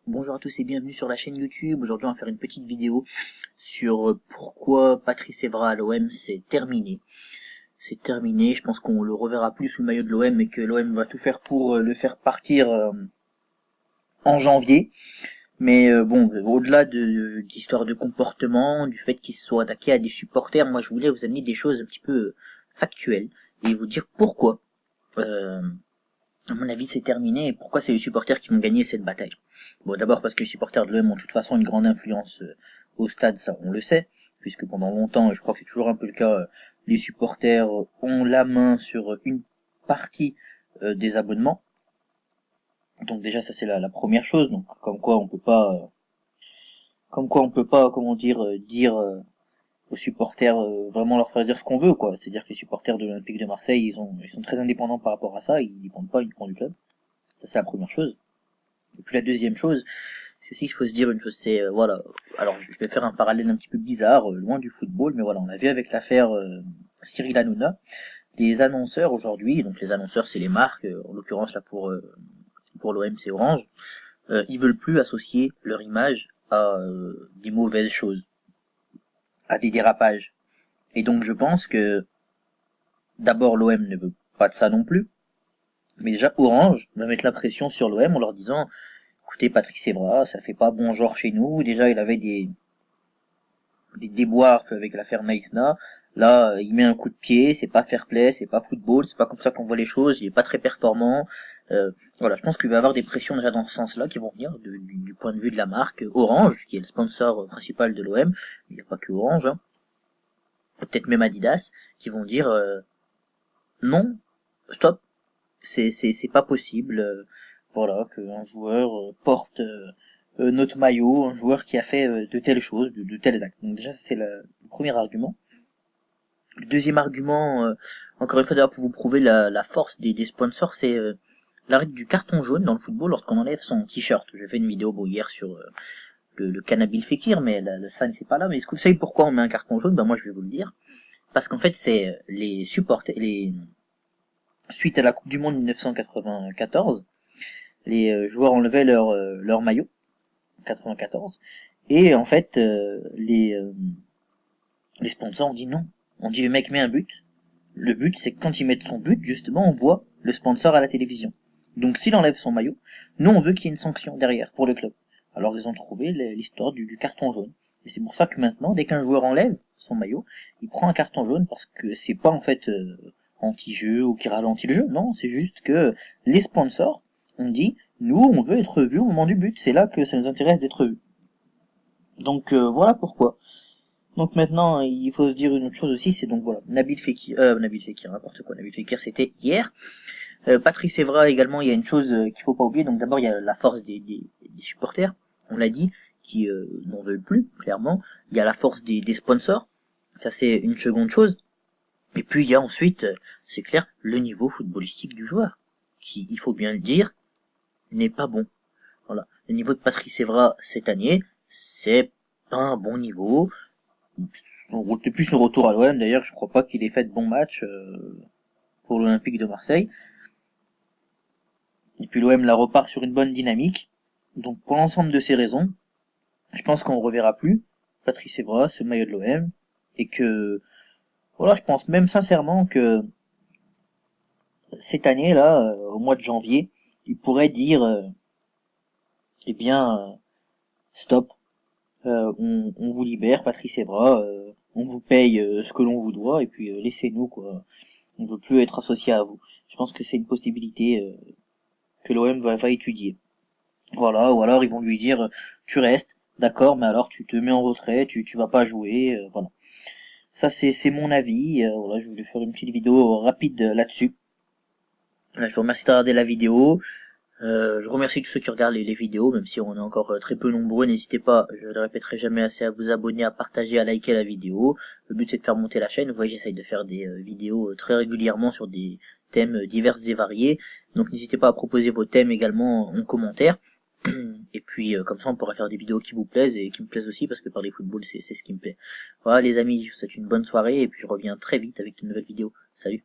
Bonjour à tous et bienvenue sur la chaîne YouTube. Aujourd'hui on va faire une petite vidéo sur pourquoi Patrice Evra à l'OM c'est terminé. C'est terminé, je pense qu'on le reverra plus sous le maillot de l'OM et que l'OM va tout faire pour le faire partir en janvier. Mais bon, au-delà d'histoire de comportement, du fait qu'il se soit attaqué à des supporters, moi je voulais vous amener des choses un petit peu factuelles et vous dire pourquoi. À mon avis, c'est terminé. Et pourquoi c'est les supporters qui vont gagner cette bataille? Bon, d'abord parce que les supporters de l'OM ont de toute façon une grande influence au stade, ça on le sait, puisque pendant longtemps, et je crois que c'est toujours un peu le cas, les supporters ont la main sur une partie des abonnements. Donc déjà, ça c'est la première chose. Donc comme quoi on peut pas, comment dire aux supporters vraiment leur faire dire ce qu'on veut, quoi. C'est-à-dire que les supporters de l'Olympique de Marseille, ils sont très indépendants par rapport à ça. Ils dépendent pas uniquement du club. Ça c'est la première chose. Et puis la deuxième chose, c'est aussi qu'il faut se dire une chose, c'est voilà. Alors je vais faire un parallèle un petit peu bizarre, loin du football, mais voilà, on a vu avec l'affaire Cyril Hanouna, les annonceurs aujourd'hui, donc les annonceurs c'est les marques, en l'occurrence là pour l'OM c'est Orange, ils veulent plus associer leur image à des mauvaises choses, à des dérapages. Et donc je pense que d'abord l'OM ne veut pas de ça non plus, mais déjà Orange va mettre la pression sur l'OM en leur disant écoutez, Patrice Evra, ça fait pas bon genre chez nous. Déjà, il avait des déboires avec l'affaire Maïsna. Là, il met un coup de pied, c'est pas fair play, c'est pas football, c'est pas comme ça qu'on voit les choses, il est pas très performant. Voilà, je pense qu'il va y avoir des pressions déjà dans ce sens-là qui vont venir du point de vue de la marque Orange, qui est le sponsor principal de l'OM. Il n'y a pas que Orange, hein. Peut-être même Adidas, qui vont dire non, stop, c'est pas possible. Voilà, qu'un joueur porte notre maillot, un joueur qui a fait de telles choses, de tels actes. Donc déjà, c'est le premier argument. Le deuxième argument, encore une fois d'ailleurs pour vous prouver la force des sponsors, c'est l'arrêt du carton jaune dans le football lorsqu'on enlève son t-shirt. J'ai fait une vidéo hier sur le Nabil Fekir, mais ça ne c'est pas là. Mais vous savez pourquoi on met un carton jaune? Ben moi je vais vous le dire. Parce qu'en fait c'est les supporters, suite à la Coupe du Monde 1994, les joueurs enlevaient leur maillot 94 et en fait les sponsors ont dit non. On dit le mec met un but. Le but c'est que quand ils mettent son but, justement, on voit le sponsor à la télévision. Donc s'il enlève son maillot, nous on veut qu'il y ait une sanction derrière pour le club. Alors ils ont trouvé l'histoire du carton jaune. Et c'est pour ça que maintenant, dès qu'un joueur enlève son maillot, il prend un carton jaune parce que c'est pas en fait anti-jeu ou qui ralentit le jeu. Non, c'est juste que les sponsors ont dit nous on veut être vus au moment du but. C'est là que ça nous intéresse d'être vus. Donc voilà pourquoi. Donc maintenant, il faut se dire une autre chose aussi, c'est donc voilà, Nabil Fekir, n'importe quoi, Nabil Fekir c'était hier. Patrice Evra également, il y a une chose qu'il faut pas oublier, donc d'abord il y a la force des supporters, on l'a dit, qui n'en veulent plus, clairement. Il y a la force des sponsors, ça c'est une seconde chose. Et puis il y a ensuite, c'est clair, le niveau footballistique du joueur, qui, il faut bien le dire, n'est pas bon. Voilà. Le niveau de Patrice Evra cette année, c'est pas un bon niveau. Depuis son retour à l'OM, d'ailleurs, je crois pas qu'il ait fait de bons matchs pour l'Olympique de Marseille. Et puis l'OM la repart sur une bonne dynamique. Donc pour l'ensemble de ces raisons, je pense qu'on reverra plus Patrice Evra, ce maillot de l'OM, et que voilà, je pense même sincèrement que cette année-là, au mois de janvier, il pourrait dire eh bien stop, on vous libère, Patrice Evra, on vous paye ce que l'on vous doit, et puis laissez-nous quoi. On veut plus être associé à vous. Je pense que c'est une possibilité que l'OM va étudier. Voilà, ou alors ils vont lui dire tu restes, d'accord, mais alors tu te mets en retrait, tu vas pas jouer, voilà. Ça c'est mon avis. Voilà, je voulais faire une petite vidéo rapide là-dessus. Je vous remercie d'avoir regardé la vidéo. Je remercie tous ceux qui regardent les vidéos, même si on est encore très peu nombreux. N'hésitez pas, je ne le répéterai jamais assez, à vous abonner, à partager, à liker la vidéo. Le but c'est de faire monter la chaîne. Vous voyez, j'essaye de faire des vidéos très régulièrement sur des thèmes divers et variés. Donc n'hésitez pas à proposer vos thèmes également en commentaire. Et puis comme ça on pourra faire des vidéos qui vous plaisent et qui me plaisent aussi parce que parler football c'est ce qui me plaît. Voilà les amis, je vous souhaite une bonne soirée et puis je reviens très vite avec une nouvelle vidéo. Salut!